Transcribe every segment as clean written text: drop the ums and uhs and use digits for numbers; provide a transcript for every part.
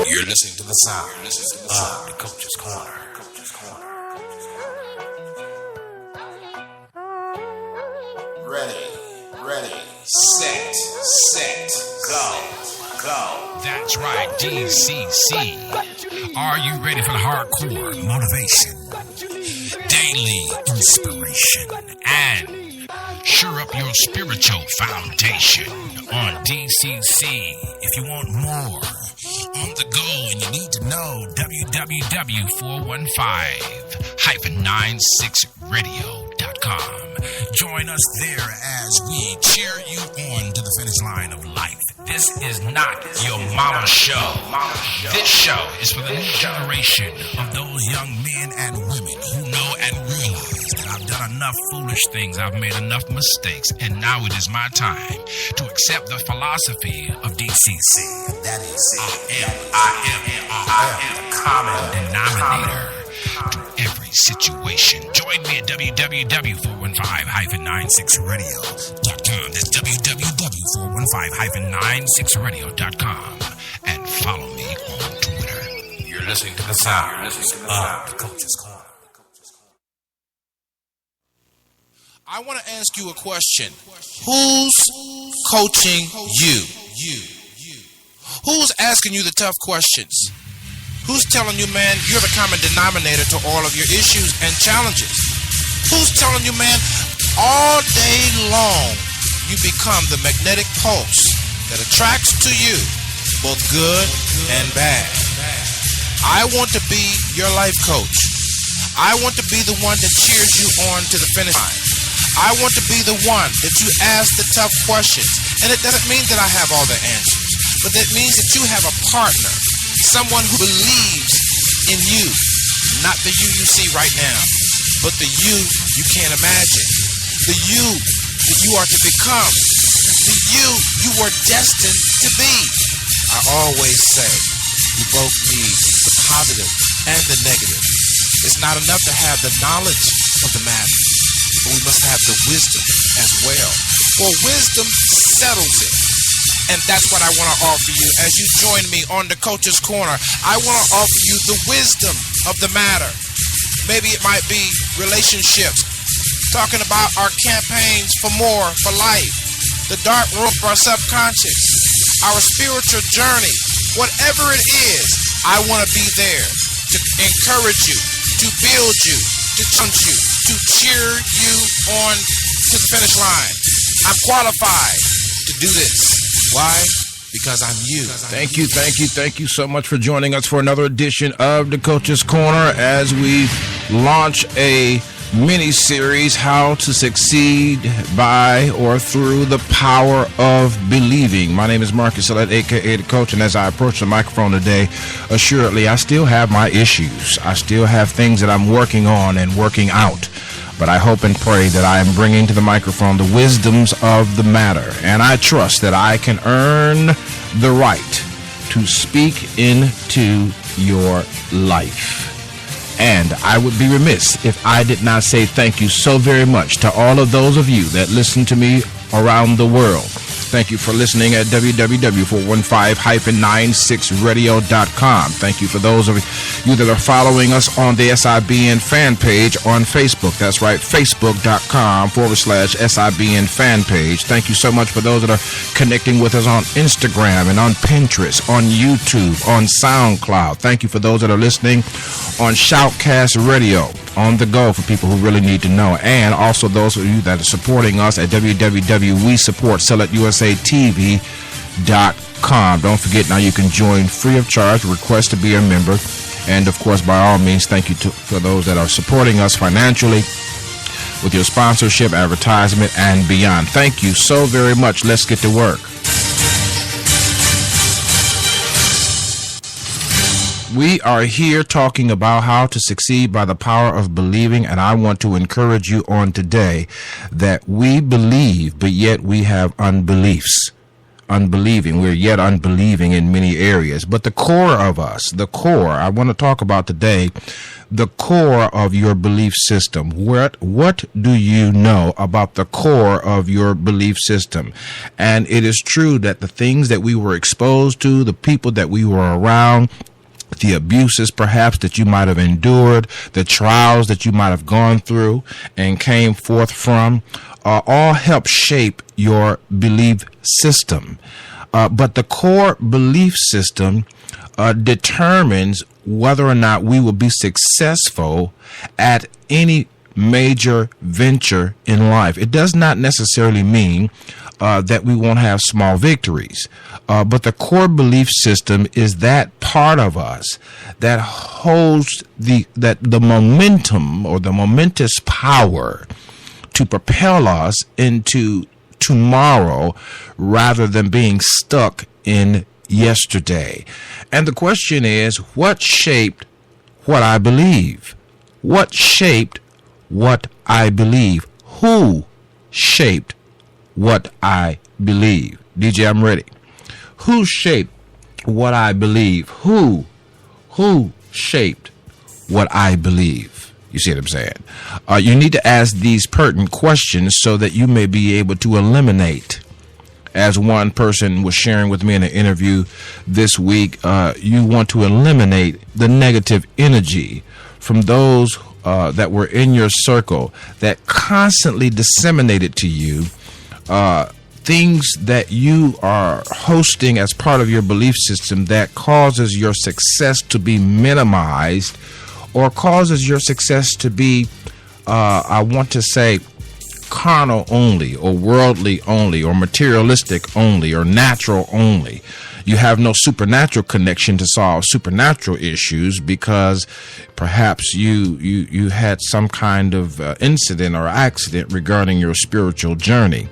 You're listening to the sound of the Coach's Corner. Ready, set, go. That's right, DCC. Are you ready for the hardcore motivation, daily inspiration, and sure up your spiritual foundation on DCC? If you want more on the go and you need to know, www.415-96radio.com. Join us there as we cheer you on to the finish line of life. This is not your mama show. This show is for the new generation of those young men and women who know and realize that I've done enough foolish things, I've made enough mistakes, and now it is my time to accept the philosophy of DCC. That is, I am the common denominator to every situation. Join me at www.415-96radio.com. That's www.415-96radio.com. And follow me on Twitter. You're listening to the sound of the Coach's Corner. I want to ask you a question. Who's coaching you? Who's asking you the tough questions? Who's telling you, man, you're the common denominator to all of your issues and challenges? Who's telling you, man, all day long you become the magnetic pulse that attracts to you both good and bad? I want to be your life coach. I want to be the one that cheers you on to the finish line. I want to be the one that you ask the tough questions. And it doesn't mean that I have all the answers, but that means that you have a partner, someone who believes in you, not the you see right now, but the you can't imagine, the you that you are to become, the you were destined to be. I always say we both need the positive and the negative. It's not enough to have the knowledge of the matter, but we must have the wisdom as well. For wisdom settles it. And that's what I want to offer you as you join me on the Coach's Corner. I want to offer you the wisdom of the matter. Maybe it might be relationships, talking about our campaigns for more, for life, the dark room of our subconscious, our spiritual journey, whatever it is. I want to be there to encourage you, to build you, to challenge you, to cheer you on to the finish line. I'm qualified to do this. Why? Because I'm you. Thank you so much for joining us for another edition of the Coach's Corner as we launch a mini-series, How to Succeed by or Through the Power of Believing. My name is Marcus Sillett, a.k.a. The Coach, and as I approach the microphone today, assuredly, I still have my issues. I still have things that I'm working on and working out. But I hope and pray that I am bringing to the microphone the wisdoms of the matter. And I trust that I can earn the right to speak into your life. And I would be remiss if I did not say thank you so very much to all of those of you that listen to me around the world. Thank you for listening at www.415-96radio.com. Thank you for those of you that are following us on the SIBN fan page on Facebook. That's right, facebook.com/SIBN fan page. Thank you so much for those that are connecting with us on Instagram and on Pinterest, on YouTube, on SoundCloud. Thank you for those that are listening on Shoutcast Radio, on the go for people who really need to know. And also those of you that are supporting us at www.WeSupportSilletUSATV.com. Don't forget, now you can join free of charge, request to be a member. And of course, by all means, thank you for those that are supporting us financially with your sponsorship, advertisement, and beyond. Thank you so very much. Let's get to work. We are here talking about how to succeed by the power of believing, and I want to encourage you on today that we believe, but yet we have unbeliefs. unbelieving. We're yet unbelieving in many areas. But the core of us, the core, I want to talk about today, the core of your belief system. What do you know about the core of your belief system? And it is true that the things that we were exposed to, the people that we were around, the abuses perhaps that you might have endured, the trials that you might have gone through and came forth from, all help shape your belief system. But the core belief system determines whether or not we will be successful at any major venture in life. It does not necessarily mean that we won't have small victories. But the core belief system is that part of us that holds the momentum or the momentous power to propel us into tomorrow rather than being stuck in yesterday. And the question is, what shaped what I believe? What shaped what I believe? Who shaped what I believe? DJ, I'm ready. Who shaped what I believe? Who shaped what I believe? You see what I'm saying? You need to ask these pertinent questions so that you may be able to eliminate. As one person was sharing with me in an interview this week, you want to eliminate the negative energy from those that were in your circle that constantly disseminated to you things that you are hosting as part of your belief system that causes your success to be minimized or causes your success to be, I want to say, carnal only or worldly only or materialistic only or natural only. You have no supernatural connection to solve supernatural issues because perhaps you had some kind of incident or accident regarding your spiritual journey.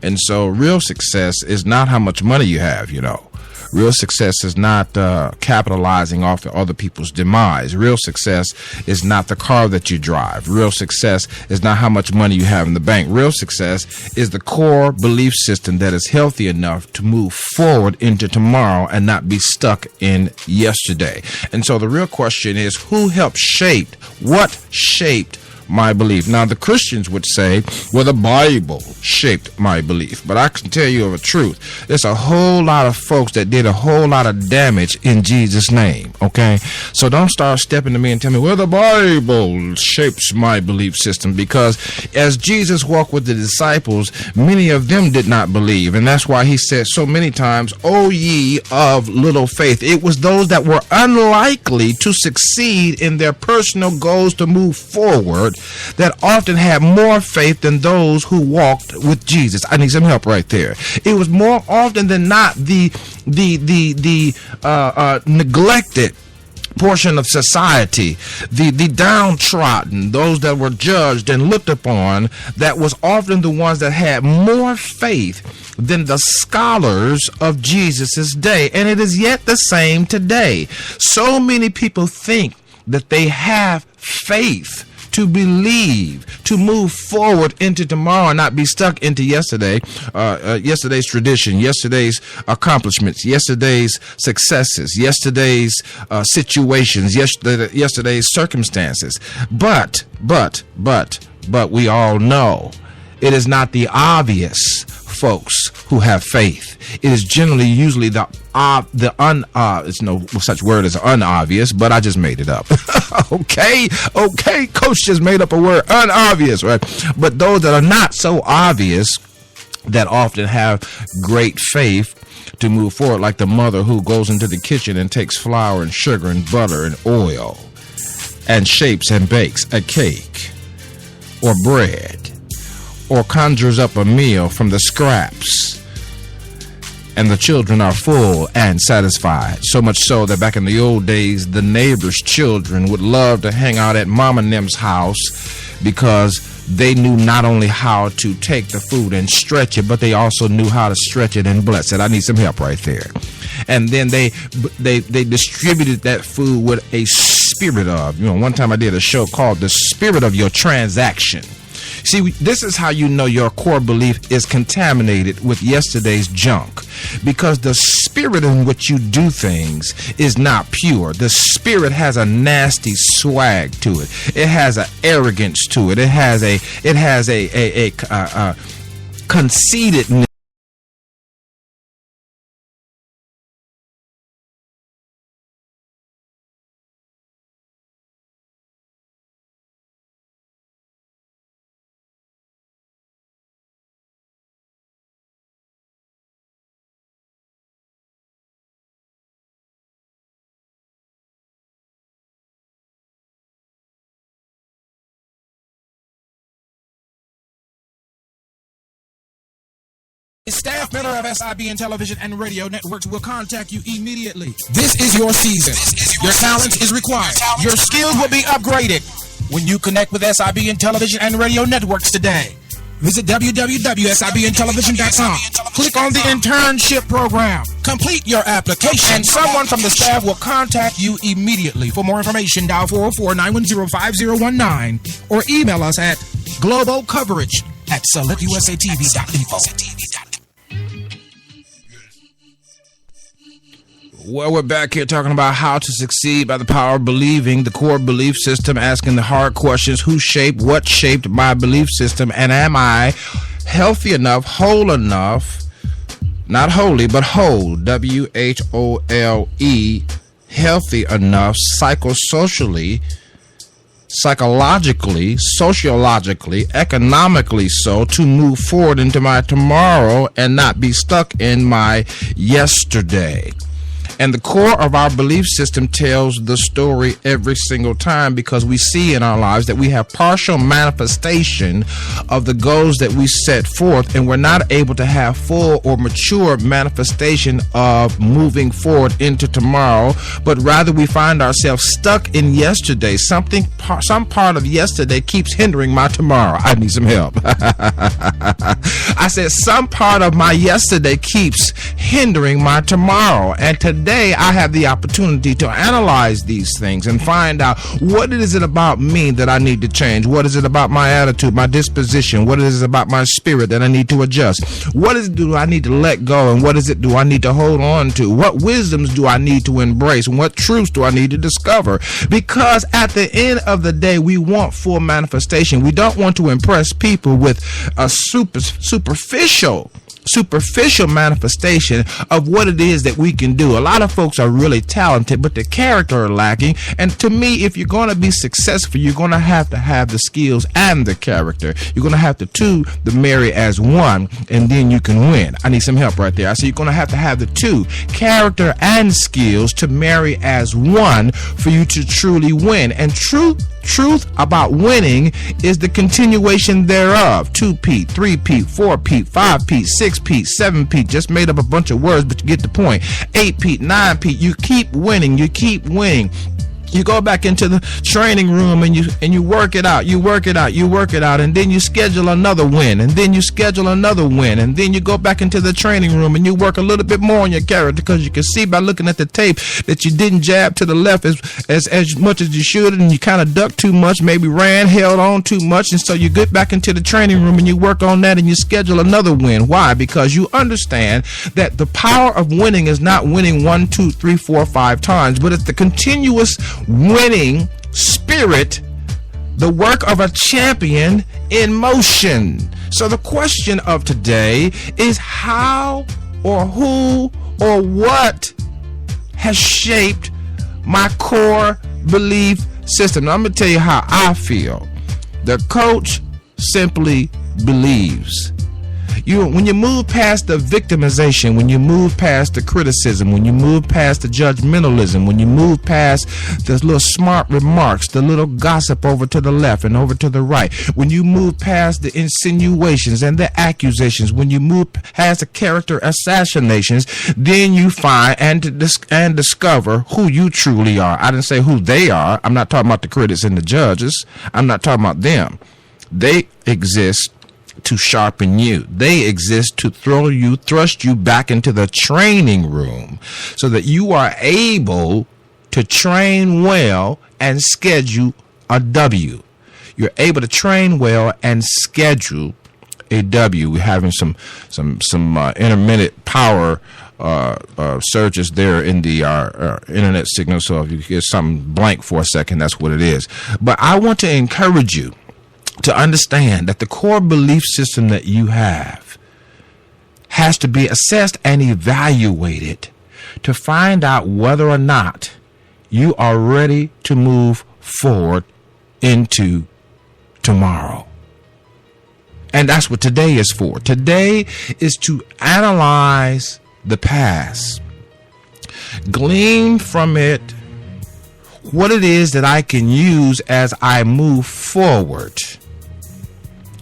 And so real success is not how much money you have, you know. Real success is not capitalizing off of other people's demise. Real success is not the car that you drive. Real success is not how much money you have in the bank. Real success is the core belief system that is healthy enough to move forward into tomorrow and not be stuck in yesterday. And so the real question is, who helped shape, what shaped my belief? Now, the Christians would say, well, the Bible shaped my belief. But I can tell you of a truth. There's a whole lot of folks that did a whole lot of damage in Jesus' name, okay? So don't start stepping to me and tell me, well, the Bible shapes my belief system, because as Jesus walked with the disciples, many of them did not believe. And that's why he said so many times, O ye of little faith. It was those that were unlikely to succeed in their personal goals to move forward that often had more faith than those who walked with Jesus. I need some help right there. It was more often than not the neglected portion of society, the downtrodden, those that were judged and looked upon, that was often the ones that had more faith than the scholars of Jesus's day. And it is yet the same today. So many people think that they have faith to believe, to move forward into tomorrow and not be stuck into yesterday's tradition, yesterday's accomplishments, yesterday's successes, yesterday's situations, yesterday's circumstances. But we all know it is not the obvious folks who have faith. It is generally usually it's no such word as unobvious, but I just made it up. Okay, coach just made up a word, unobvious, right? But those that are not so obvious, that often have great faith to move forward, like the mother who goes into the kitchen and takes flour and sugar and butter and oil and shapes and bakes a cake or bread, or conjures up a meal from the scraps, and the children are full and satisfied. So much so that back in the old days, the neighbors' children would love to hang out at Mama and them's house, because they knew not only how to take the food and stretch it, but they also knew how to stretch it and bless it. I need some help right there. And then they distributed that food with a spirit of, one time I did a show called The Spirit of Your Transaction. See, this is how you know your core belief is contaminated with yesterday's junk. Because the spirit in which you do things is not pure. The spirit has a nasty swag to it. It has an arrogance to it. It has a conceitedness. Staff member of SIBN Television and Radio Networks will contact you immediately. This is your season. Your talent is required. Your skills will be upgraded when you connect with SIBN Television and Radio Networks today. Visit www.sibntelevision.com. Click on the internship program. Complete your application, and someone from the staff will contact you immediately. For more information, dial 404-910-5019 or email us at globalcoverage@selectusatv.info. Well, we're back here talking about how to succeed by the power of believing, the core belief system, asking the hard questions. Who shaped, what shaped my belief system, and am I healthy enough, whole enough, not holy, but whole, WHOLE, healthy enough, psychologically, sociologically, economically so, to move forward into my tomorrow and not be stuck in my yesterday. And the core of our belief system tells the story every single time, because we see in our lives that we have partial manifestation of the goals that we set forth, and we're not able to have full or mature manifestation of moving forward into tomorrow, but rather we find ourselves stuck in yesterday. Some part of yesterday keeps hindering my tomorrow. I need some help. I said some part of my yesterday keeps hindering my tomorrow, and today I have the opportunity to analyze these things and find out what is it about me that I need to change. What is it about my attitude, my disposition? What is it about my spirit that I need to adjust? What is it do I need to let go, and what is it do I need to hold on to? What wisdoms do I need to embrace, and what truths do I need to discover? Because at the end of the day, we want full manifestation. We don't want to impress people with a superficial manifestation of what it is that we can do. A lot of folks are really talented, but the character are lacking. And to me, if you're going to be successful, you're going to have the skills and the character. You're going to have the two to marry as one, and then you can win. I need some help right there. I say you're going to have the two, character and skills, to marry as one for you to truly win. And truth about winning is the continuation thereof. 2P, 3P, 4P, 5P, 6P, 7P. Just made up a bunch of words, but you get the point. 8P, 9P. You keep winning. You keep winning. You go back into the training room and you work it out, and then you schedule another win, and then you schedule another win, and then you go back into the training room and you work a little bit more on your character, because you can see by looking at the tape that you didn't jab to the left as much as you should, and you kind of ducked too much, maybe held on too much, and so you get back into the training room and you work on that and you schedule another win. Why? Because you understand that the power of winning is not winning 1, 2, 3, 4, 5 times, but it's the continuous winning spirit, the work of a champion in motion. So the question of today is how or who or what has shaped my core belief system. Now, I'm going to tell you how I feel. The coach simply believes. When you move past the victimization, when you move past the criticism, when you move past the judgmentalism, when you move past the little smart remarks, the little gossip over to the left and over to the right, when you move past the insinuations and the accusations, when you move past the character assassinations, then you find and discover who you truly are. I didn't say who they are. I'm not talking about the critics and the judges. I'm not talking about them. They exist to sharpen you. They exist to thrust you back into the training room so that you are able to train well and schedule a W. you're able to train well and schedule a W. We're having some intermittent power surges there in the internet signal. So if you get something blank for a second, that's what it is. But I want to encourage you to understand that the core belief system that you have has to be assessed and evaluated to find out whether or not you are ready to move forward into tomorrow. And that's what today is for. Today is to analyze the past, glean from it what it is that I can use as I move forward.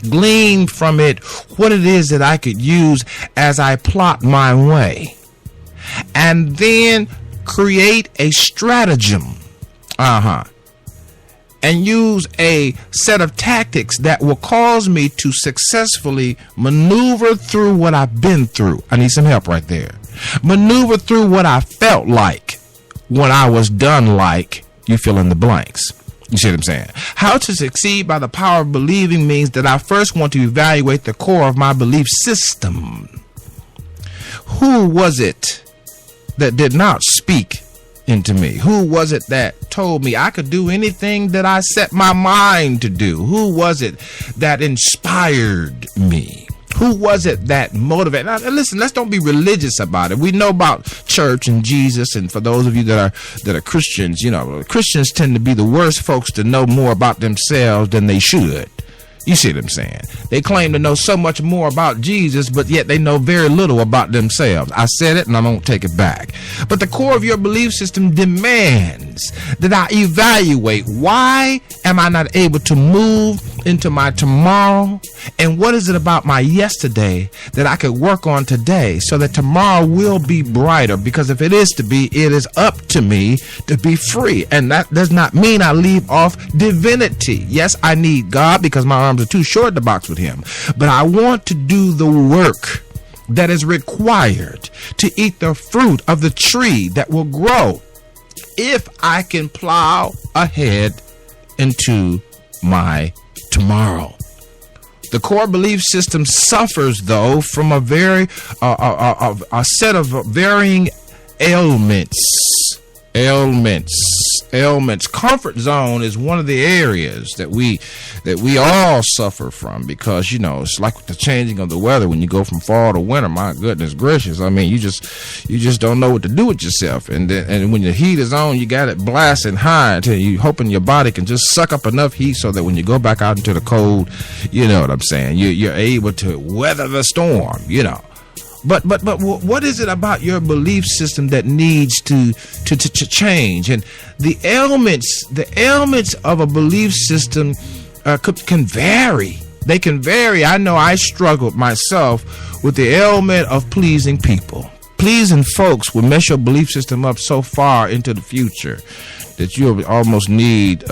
Glean from it what it is that I could use as I plot my way. And then create a stratagem. And use a set of tactics that will cause me to successfully maneuver through what I've been through. I need some help right there. Maneuver through what I felt like when I was done, like you fill in the blanks. You see what I'm saying? How to succeed by the power of believing means that I first want to evaluate the core of my belief system. Who was it that did not speak into me? Who was it that told me I could do anything that I set my mind to do? Who was it that inspired me? Who was it that motivated? Now, listen, let's don't be religious about it. We know about church and Jesus, and for those of you that are Christians, you know, Christians tend to be the worst folks to know more about themselves than they should. You see what I'm saying? They claim to know so much more about Jesus, but yet they know very little about themselves. I said it and I won't take it back. But the core of your belief system demands that I evaluate, why am I not able to move into my tomorrow? And what is it about my yesterday that I could work on today so that tomorrow will be brighter? Because if it is to be, it is up to me to be free. And that does not mean I leave off divinity. Yes, I need God because my arms are too short to box with him. But I want to do the work that is required to eat the fruit of the tree that will grow if I can plow ahead into my tomorrow. The core belief system suffers, though, from a set of varying ailments. Comfort zone is one of the areas that we all suffer from, because, you know, it's like the changing of the weather when you go from fall to winter. My goodness gracious, I mean, you just don't know what to do with yourself, and when the heat is on, you got it blasting high until you hoping your body can just suck up enough heat so that when you go back out into the cold, you know what I'm saying, you're able to weather the storm, you know. But what is it about your belief system that needs to change? And the ailments of a belief system can vary. They can vary. I know I struggled myself with the ailment of pleasing people. Pleasing folks will mess your belief system up so far into the future that you'll almost need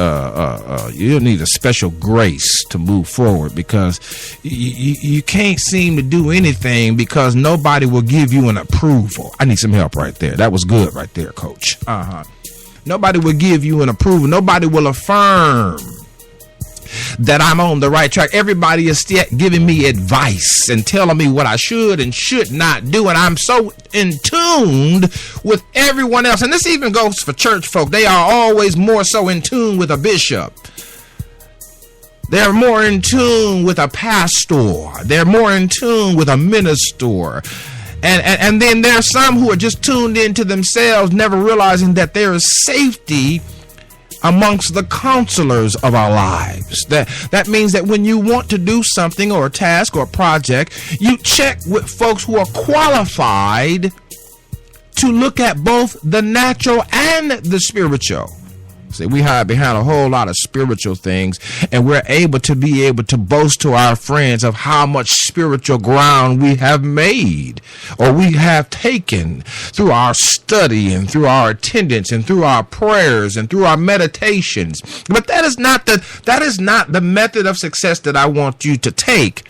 you'll need a special grace to move forward, because you can't seem to do anything because nobody will give you an approval. I need some help right there. That was good right there, coach. Nobody will give you an approval. Nobody will affirm that I'm on the right track. Everybody is still giving me advice and telling me what I should and should not do, and I'm so in tune with everyone else. And this even goes for church folk. They are always more so in tune with a bishop. They're more in tune with a pastor. They're more in tune with a minister. And then there are some who are just tuned into themselves, never realizing that there is safety amongst the counselors of our lives. That means that when you want to do something or a task or a project, you check with folks who are qualified to look at both the natural and the spiritual. See, we hide behind a whole lot of spiritual things, and we're able to boast to our friends of how much spiritual ground we have made, or we have taken through our study and through our attendance and through our prayers and through our meditations. But that is not the method of success that I want you to take.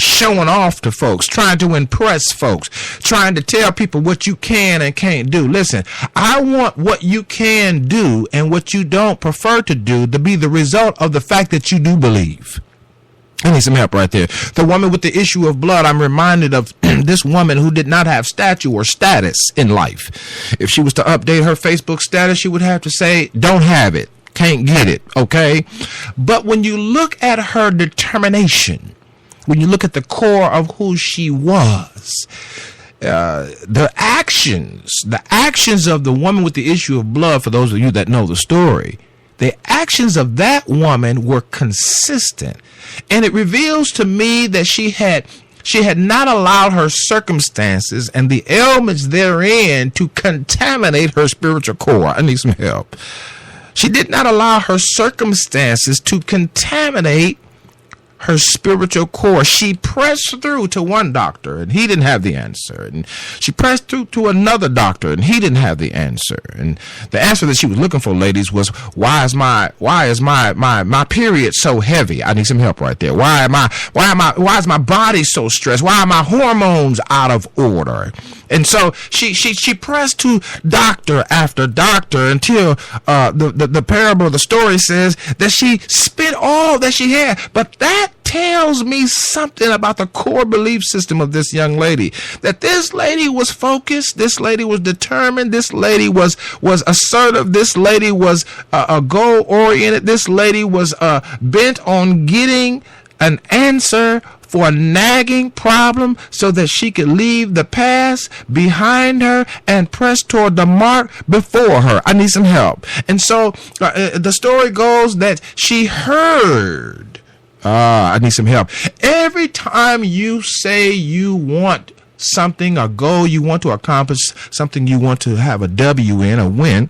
showing off to folks, trying to impress folks, trying to tell people what you can and can't do. Listen, I want what you can do and what you don't prefer to do to be the result of the fact that you do believe. I need some help right there. The woman with the issue of blood, I'm reminded of this woman who did not have stature or status in life. If she was to update her Facebook status, she would have to say, don't have it, can't get it, okay? But when you look at her determination, when you look at the core of who she was, the actions of the woman with the issue of blood, for those of you that know the story, the actions of that woman were consistent. And it reveals to me that she had not allowed her circumstances and the ailments therein to contaminate her spiritual core. I need some help. She did not allow her circumstances to contaminate her spiritual core. She pressed through to one doctor and he didn't have the answer. And she pressed through to another doctor and he didn't have the answer. And the answer that she was looking for, ladies, was why is my period so heavy? I need some help right there. Why is my body so stressed? Why are my hormones out of order? And so she pressed to doctor after doctor until the parable of the story says that she spent all that she had. But that tells me something about the core belief system of this young lady. That this lady was focused, this lady was determined, this lady was assertive, this lady was goal oriented, this lady was bent on getting an answer for a nagging problem so that she could leave the past behind her and press toward the mark before her. I need some help. And so the story goes that she heard. I need some help. Every time you say you want something, a goal you want to accomplish, something you want to have a W in, a win,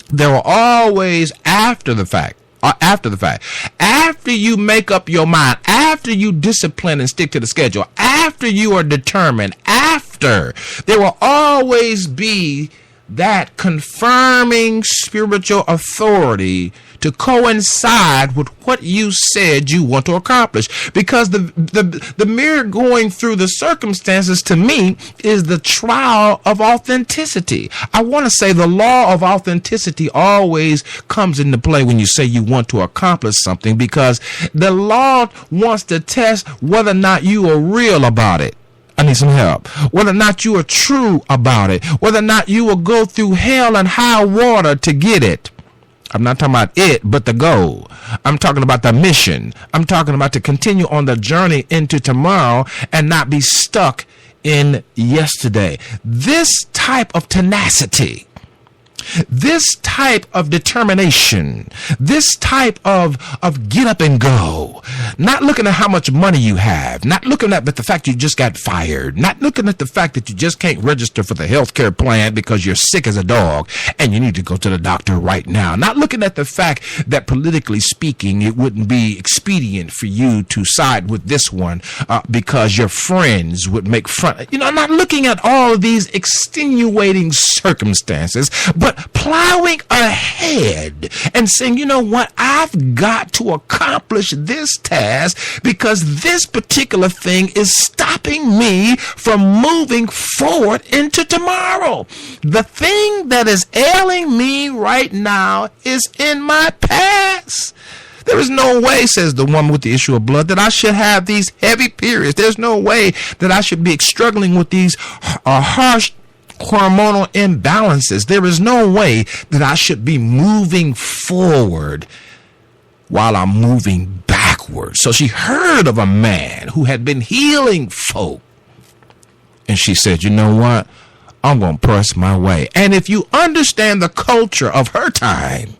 there will always after the fact, after you make up your mind, after you discipline and stick to the schedule, after you are determined, after, there will always be that confirming spiritual authority to coincide with what you said you want to accomplish. Because the mere going through the circumstances, to me, is the trial of authenticity. I want to say the law of authenticity always comes into play when you say you want to accomplish something, because the law wants to test whether or not you are real about it. I need some help. Whether or not you are true about it. Whether or not you will go through hell and high water to get it. I'm not talking about it, but the goal. I'm talking about the mission. I'm talking about to continue on the journey into tomorrow and not be stuck in yesterday. This type of tenacity, this type of determination, this type of get up and go, not looking at how much money you have, not looking at the fact you just got fired, not looking at the fact that you just can't register for the health care plan because you're sick as a dog and you need to go to the doctor right now, not looking at the fact that politically speaking it wouldn't be expedient for you to side with this one because your friends would make fun. Not looking at all of these extenuating circumstances, but plowing ahead and saying, you know what, I've got to accomplish this task because this particular thing is stopping me from moving forward into tomorrow. The thing that is ailing me right now is in my past. There is no way, says the woman with the issue of blood, that I should have these heavy periods. There's no way that I should be struggling with these harsh hormonal imbalances. There is no way that I should be moving forward while I'm moving backwards. So she heard of a man who had been healing folk. And she said, you know what? I'm going to press my way. And if you understand the culture of her time,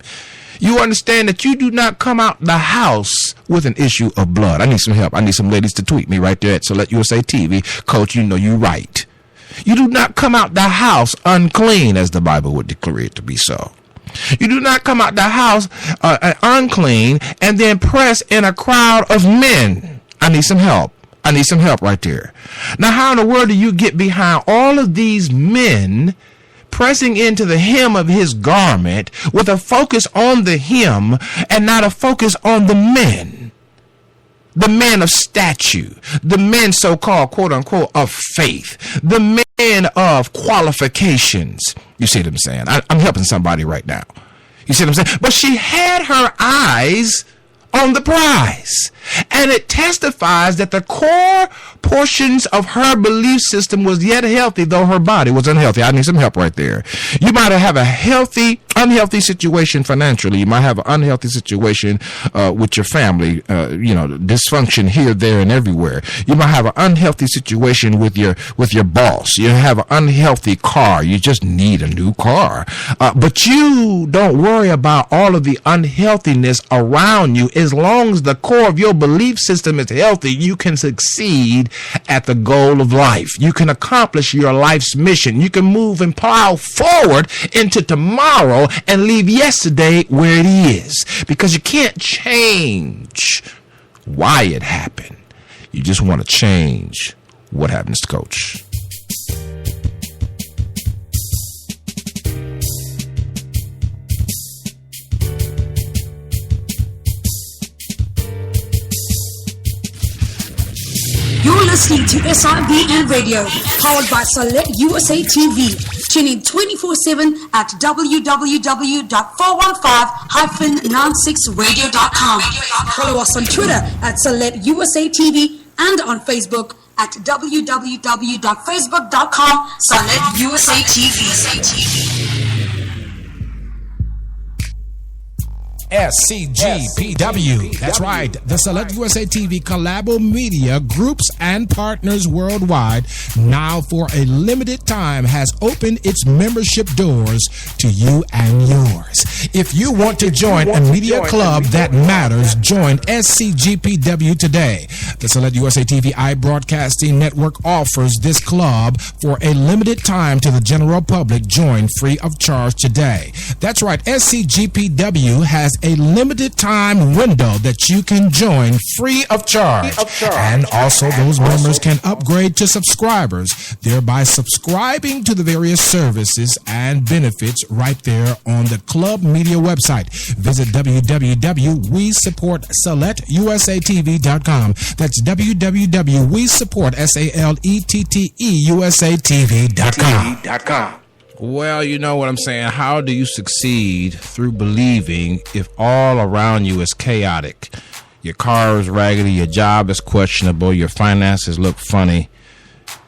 you understand that you do not come out the house with an issue of blood. I need some help. I need some ladies to tweet me right there at Select USA TV. Coach, you know you right. You do not come out the house unclean, as the Bible would declare it to be so. You do not come out the house unclean and then press in a crowd of men. I need some help. I need some help right there. Now, how in the world do you get behind all of these men pressing into the hem of his garment with a focus on the hem and not a focus on the men? the men of statue, the men so-called, quote-unquote, of faith, the men of qualifications. You see what I'm saying? I'm helping somebody right now. You see what I'm saying? But she had her eyes on the prize. And it testifies that the core portions of her belief system was yet healthy, though her body was unhealthy. I need some help right there. You might have a unhealthy situation financially. You might have an unhealthy situation with your family, dysfunction here, there, and everywhere. You might have an unhealthy situation with your boss. You have an unhealthy car. You just need a new car. But you don't worry about all of the unhealthiness around you. As long as the core of your belief system is healthy, you can succeed at the goal of life. You can accomplish your life's mission. You can move and plow forward into tomorrow and leave yesterday where it is, because you can't change why it happened. You just want to change what happens, Coach. You're listening to SIBN Radio, powered by Select USA TV. Tune in 24/7 at www.415-96radio.com. Follow us on Twitter at Select USA TV and on Facebook at www.facebook.com/Select USA TV. SCGPW. That's right. The Select USA TV Collabo Media groups and partners worldwide now for a limited time has opened its membership doors to you and yours. If you want to join a media club that matters, join SCGPW today. The Select USA TV iBroadcasting Network offers this club for a limited time to the general public. Join free of charge today. That's right. SCGPW has a limited time window that you can join free of charge. And also those members can upgrade to subscribers, thereby subscribing to the various services and benefits right there on the Club Media website. Visit www.WeSupportSelectUSATV.com. That's www.WeSupportSaletUSATV.com. Well, you know what I'm saying. How do you succeed through believing if all around you is chaotic? Your car is raggedy, your job is questionable, your finances look funny,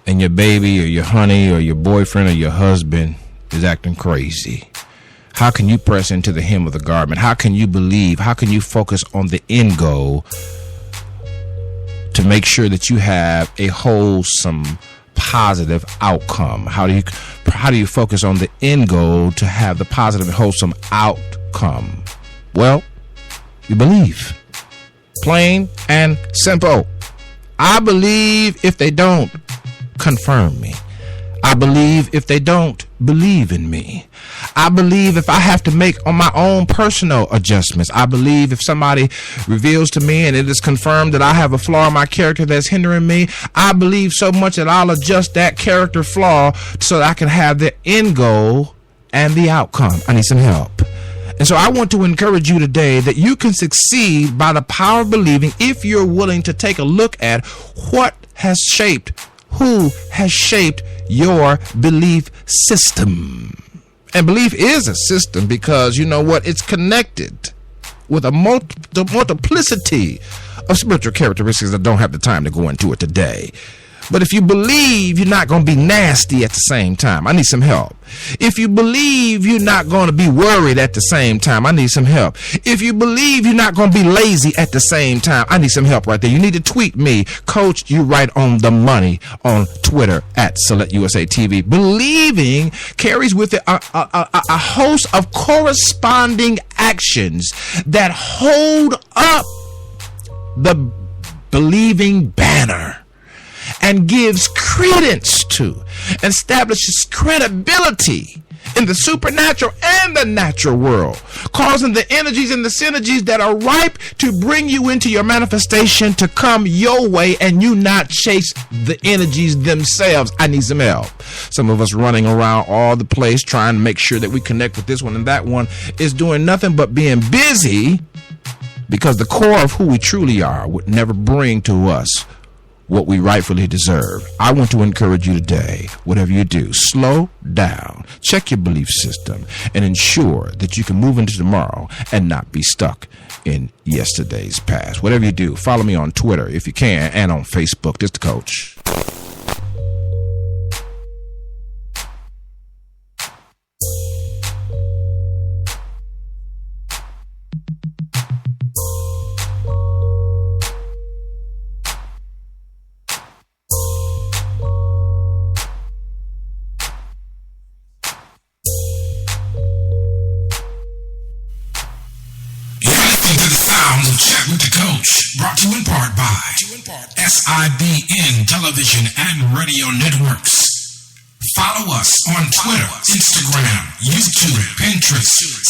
and your baby or your honey or your boyfriend or your husband is acting crazy. How can you press into the hem of the garment? How can you believe? How can you focus on the end goal to make sure that you have a wholesome, positive outcome? How do you focus on the end goal to have the positive and wholesome outcome? Well, you believe. Plain and simple. I believe if they don't confirm me. I believe if they don't believe in me. I believe if I have to make on my own personal adjustments. I believe if somebody reveals to me and it is confirmed that I have a flaw in my character that's hindering me, I believe so much that I'll adjust that character flaw so that I can have the end goal and the outcome. I need some help. And so I want to encourage you today that you can succeed by the power of believing if you're willing to take a look at who has shaped your belief system. And belief is a system because, you know what, it's connected with a multiplicity of spiritual characteristics. I don't have the time to go into it today. But if you believe you're not going to be nasty at the same time, I need some help. If you believe you're not going to be worried at the same time, I need some help. If you believe you're not going to be lazy at the same time, I need some help right there. You need to tweet me, Coach, you right on the money, on Twitter at Select USA TV. Believing carries with it a host of corresponding actions that hold up the believing banner and gives credence to, establishes credibility in the supernatural and the natural world, causing the energies and the synergies that are ripe to bring you into your manifestation to come your way and you not chase the energies themselves. I need some help. Some of us running around all the place trying to make sure that we connect with this one and that one is doing nothing but being busy because the core of who we truly are would never bring to us what we rightfully deserve. I want to encourage you today, whatever you do, slow down, check your belief system, and ensure that you can move into tomorrow and not be stuck in yesterday's past. Whatever you do, follow me on Twitter if you can, and on Facebook. This is the Coach. Chat with the Coach, brought to you in part by SIBN Television and Radio Networks. Follow us on Twitter, Instagram, YouTube, Pinterest,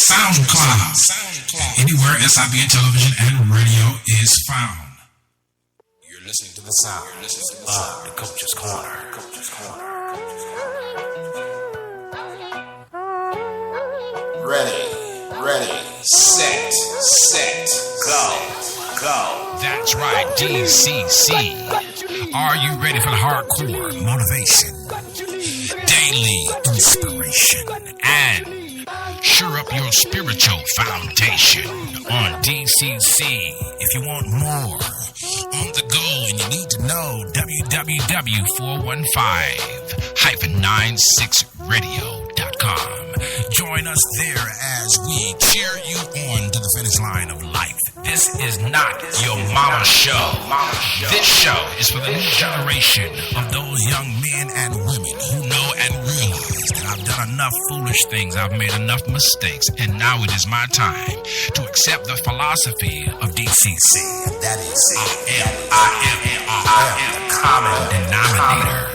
SoundCloud, anywhere SIBN Television and Radio is found. You're listening to the sound of the Coach's Corner. Ready, set, go. That's right, DCC. Are you ready for the hardcore motivation, daily inspiration, and sure up your spiritual foundation on DCC? If you want more on the go and you need to know, www.415-96radio.com. Join us there as we cheer you on to the finish line of life. This is not your mama's show. This show is for the new generation of those young men and women who know and realize that I've done enough foolish things, I've made enough mistakes, and now it is my time to accept the philosophy of DCC. That is, I am the common denominator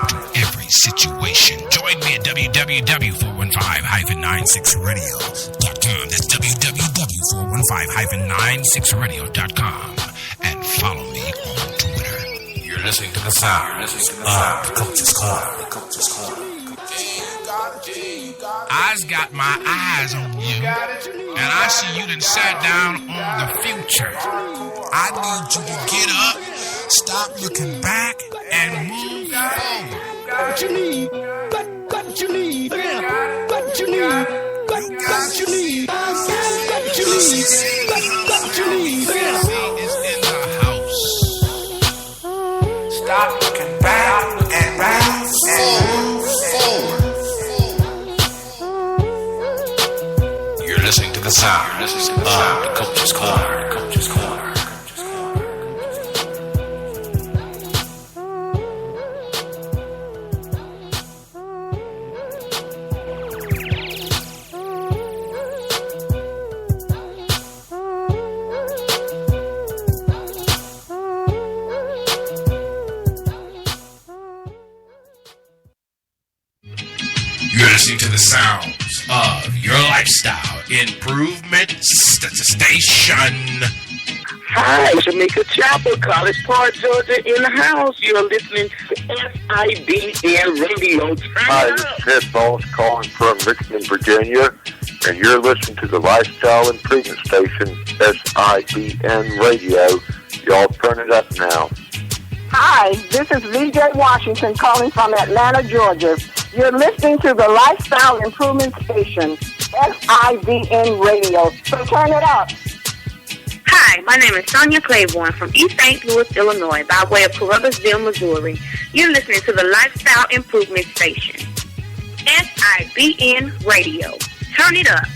to every situation. Join me at www.415-96radio.com. That's www.415-96radio.com. And follow me on Twitter. You're listening to the sound of the Coach's Corner. I's got my eyes on you, and I see you done sat down on the future. I need you to get up, stop looking back, and move forward. What you need, what you need, what you need, what you need, what you need, what you need. Is in the house. Stop looking back and move forward. You're listening to the sound of the Coach's Corner. You're listening to the sounds of your lifestyle improvement station. Hi, Jamaica Chapel, College Park, Georgia, in the house. You're listening to SIBN Radio. Hi, this is Ted Bones calling from Richmond, Virginia, and you're listening to the Lifestyle Improvement Station, SIBN Radio. Y'all turn it up now. Hi, this is VJ Washington calling from Atlanta, Georgia. You're listening to the Lifestyle Improvement Station, SIBN Radio. So turn it up. Hi, my name is Sonia Claiborne from East St. Louis, Illinois, by way of Columbusville, Missouri. You're listening to the Lifestyle Improvement Station, SIBN Radio. Turn it up.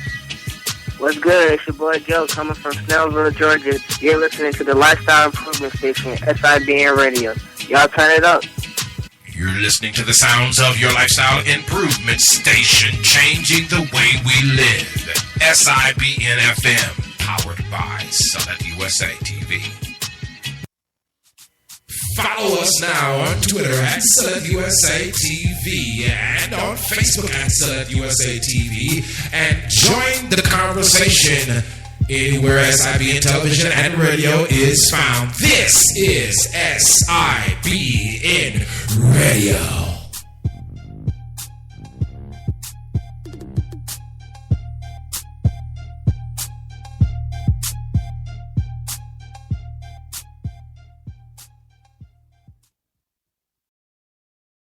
What's good? It's your boy Joe coming from Snellville, Georgia. You're listening to the Lifestyle Improvement Station, SIBN Radio. Y'all turn it up. You're listening to the sounds of your lifestyle improvement station, changing the way we live. SIBN FM, powered by Select USA TV. Follow us now on Twitter at Select USA TV and on Facebook at Select USA TV, and join the conversation anywhere SIBN Television and Radio is found. This is SIBN Radio.